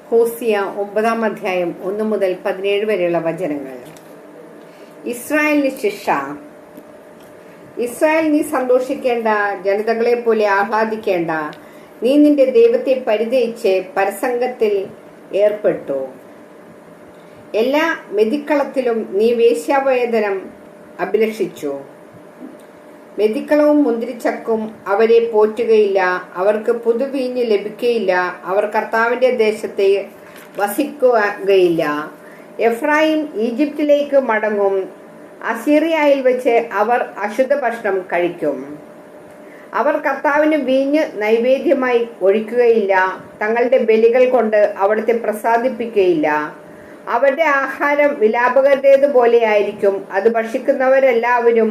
ഹോസിയ 9 അധ്യായം 1 മുതൽ 17 വരെയുള്ള വചനങ്ങൾ. ഇസ്രായേലിന് ശിക്ഷ. ഇസ്രായേൽ, നീ സന്തോഷിക്കേണ്ട, ജനതകളെ പോലെ ആഹ്ലാദിക്കേണ്ട. നീ നിന്റെ ദൈവത്തെ പരിചയിച്ച് പരസംഗത്തിൽ ഏർപ്പെട്ടു. എല്ലാ മെതിക്കളത്തിലും നീ വേശ്യാവേതനം അഭിലഷിച്ചു. മെതിക്കളവും മുന്തിരിച്ചക്കും അവരെ പോറ്റുകയില്ല, അവർക്ക് പുതുവീഞ്ഞ് ലഭിക്കുകയില്ല, അവർ കർത്താവിന്റെ ദേശത്തെ വസിക്കുകയില്ല. എഫ്രായിം ഈജിപ്തിലേക്ക് മടങ്ങും, അസീറിയയിൽ വെച്ച് അവർ അശുദ്ധ ഭക്ഷണം കഴിക്കും. അവർ കർത്താവിന് വീഞ്ഞ് നൈവേദ്യമായി ഒഴിക്കുകയില്ല, തങ്ങളുടെ ബലികൾ കൊണ്ട് അവിടുത്തെ പ്രസാദിപ്പിക്കുകയില്ല. അവരുടെ ആഹാരം വിലാപകരുടേതുപോലെയായിരിക്കും, അത് ഭക്ഷിക്കുന്നവരെല്ലാവരും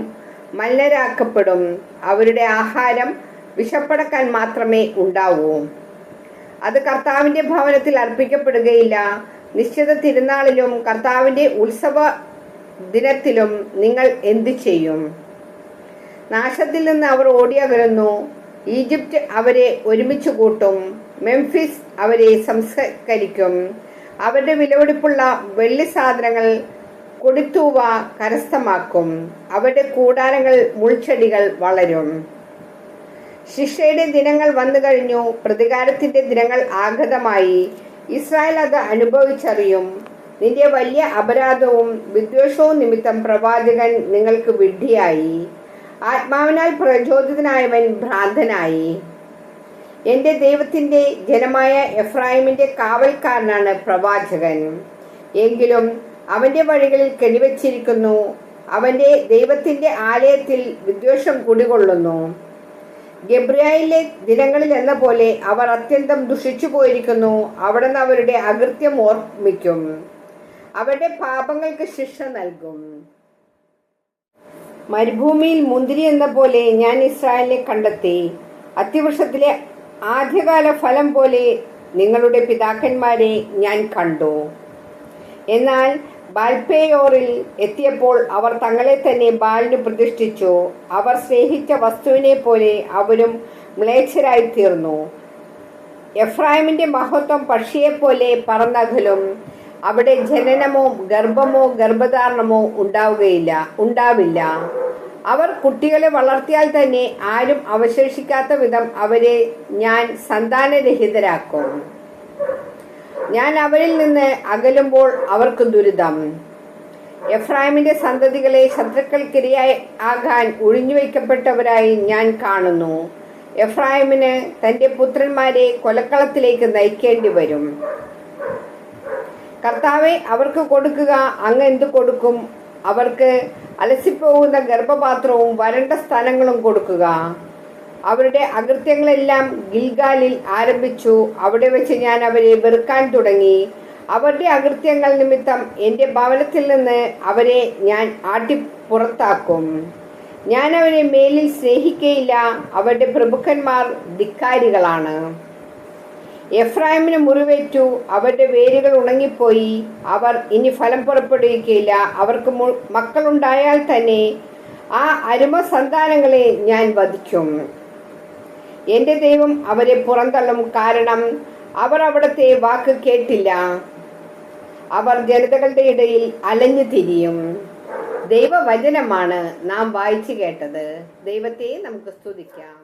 മല്ലരാക്കപ്പെടും. അവരുടെ ആഹാരം വിശപ്പടക്കാൻ മാത്രമേ ഉണ്ടാവൂ. അത് കർത്താവിന്റെ ഭവനത്തിൽ അർപ്പിക്കപ്പെടുകയില്ല. നിശ്ചിത തിരുനാളിലും കർത്താവിന്റെ ഉത്സവ ദിനത്തിലും നിങ്ങൾ എന്തു ചെയ്യും? നാശത്തിൽ നിന്ന് അവർ ഓടിയകലുന്നു. ഈജിപ്റ്റ് അവരെ ഒരുമിച്ച് കൂട്ടും, മെംഫിസ് അവരെ സംസ്കരിക്കും. അവരുടെ വിലപിടിപ്പുള്ള വെള്ളി സാധനങ്ങൾ കൊടിത്തൂവ കരസ്ഥമാക്കും. അവരുടെ കൂടാരങ്ങൾ മുൾച്ചെടികൾ വളരും. ശിക്ഷയുടെ ദിനങ്ങൾ വന്നു കഴിഞ്ഞു, പ്രതികാരത്തിന്റെ ദിനങ്ങൾ ആഗതമായി. ഇസ്രായേൽ അത് അനുഭവിച്ചറിയും. നിന്റെ വലിയ അപരാധവും വിദ്വേഷവും നിമിത്തം പ്രവാചകൻ നിങ്ങൾക്ക് വിഡ്ഢിയായി, ആത്മാവിനാൽ പ്രചോദിതനായവൻ ഭ്രാന്തനായി. എന്റെ ദൈവത്തിന്റെ ജനമായ എഫ്രായിമിന്റെ കാവൽക്കാരനാണ് പ്രവാചകൻ. എങ്കിലും അവന്റെ വഴികളിൽ കെണിവച്ചിരിക്കുന്നു, അവന്റെ ദൈവത്തിന്റെ ആലയത്തിൽ വിദ്വേഷം കുടികൊള്ളുന്നു. ഗബ്രിയായിലെ ദിനങ്ങളിൽ എന്ന പോലെ അവർ അത്യന്തം ദുഷിച്ചു പോയിരിക്കുന്നു. അവിടുന്ന് അവരുടെ അകൃത്യം ഓർമ്മിക്കും, അവരുടെ പാപങ്ങൾക്ക് ശിക്ഷ നൽകും. മരുഭൂമിയിൽ മുന്തിരി എന്ന പോലെ ഞാൻ ഇസ്രായേലിനെ കണ്ടെത്തി. അത്തിവൃക്ഷത്തിലെ ആദ്യകാല ഫലം പോലെ നിങ്ങളുടെ പിതാക്കന്മാരെ ഞാൻ കണ്ടു. എന്നാൽ ബാൽപേയോറിൽ എത്തിയപ്പോൾ അവർ തങ്ങളെ തന്നെ ബാലിന് പ്രതിഷ്ഠിച്ചു. അവർ സ്നേഹിച്ച വസ്തുവിനെ പോലെ അവരും മ്ലേച്ഛരായി തീർന്നു. എഫ്രായിമിന്റെ മഹത്വം പക്ഷിയെപ്പോലെ പറന്നകലും, അവിടെ ജനനമോ ഗർഭമോ ഗർഭധാരണമോ ഉണ്ടാവില്ല. അവർ കുട്ടികളെ വളർത്തിയാൽ തന്നെ ആരും അവശേഷിക്കാത്ത വിധം അവരെ ഞാൻ സന്താനരഹിതരാക്കും. ഞാൻ അവരിൽ നിന്ന് അകലുമ്പോൾ അവർക്ക് ദുരിതം. എഫ്രായിമിന്റെ സന്തതികളെ ശത്രുക്കൾക്കിരയായി ആകാൻ ഒഴിഞ്ഞുവയ്ക്കപ്പെട്ടവരായി ഞാൻ കാണുന്നു. എഫ്രായിമിന് തന്റെ പുത്രന്മാരെ കൊലക്കളത്തിലേക്ക് നയിക്കേണ്ടി വരും. കർത്താവെ, അവർക്ക് കൊടുക്കുക, അങ്ങ് എന്തു കൊടുക്കും? അവർക്ക് അലസിപ്പോകുന്ന ഗർഭപാത്രവും വരണ്ട സ്ഥലങ്ങളും കൊടുക്കുക. അവരുടെ അകൃത്യങ്ങളെല്ലാം ഗിൽഗാലിൽ ആരംഭിച്ചു. അവിടെ വെച്ച് ഞാൻ അവരെ വെറുക്കാൻ തുടങ്ങി. അവരുടെ അകൃത്യങ്ങൾ നിമിത്തം എന്റെ ഭവനത്തിൽ നിന്ന് അവരെ ഞാൻ പുറത്താക്കും. ഞാൻ അവരെ മേലിൽ സ്നേഹിക്കയില്ല. അവരുടെ പ്രഭുക്കന്മാർ ധിക്കാരികളാണ്. എഫ്രായിമിന് മുറിവേറ്റു, അവരുടെ വേരുകൾ ഉണങ്ങിപ്പോയി. അവർ ഇനി ഫലം പുറപ്പെടുവിക്കുകയില്ല. അവർക്ക് മക്കളുണ്ടായാൽ തന്നെ ആ അരുമ സന്താനങ്ങളെ ഞാൻ വധിക്കും. എന്റെ ദൈവം അവരെ പുറന്തള്ളും, കാരണം അവർ അവിടുത്തെ വാക്ക് കേട്ടില്ല. അവർ ജനതകളുടെ ഇടയിൽ അലഞ്ഞു തിരിയും. ദൈവവചനമാണ് നാം വായിച്ചു കേട്ടത്. ദൈവത്തെ നമുക്ക് സ്തുതിക്കാം.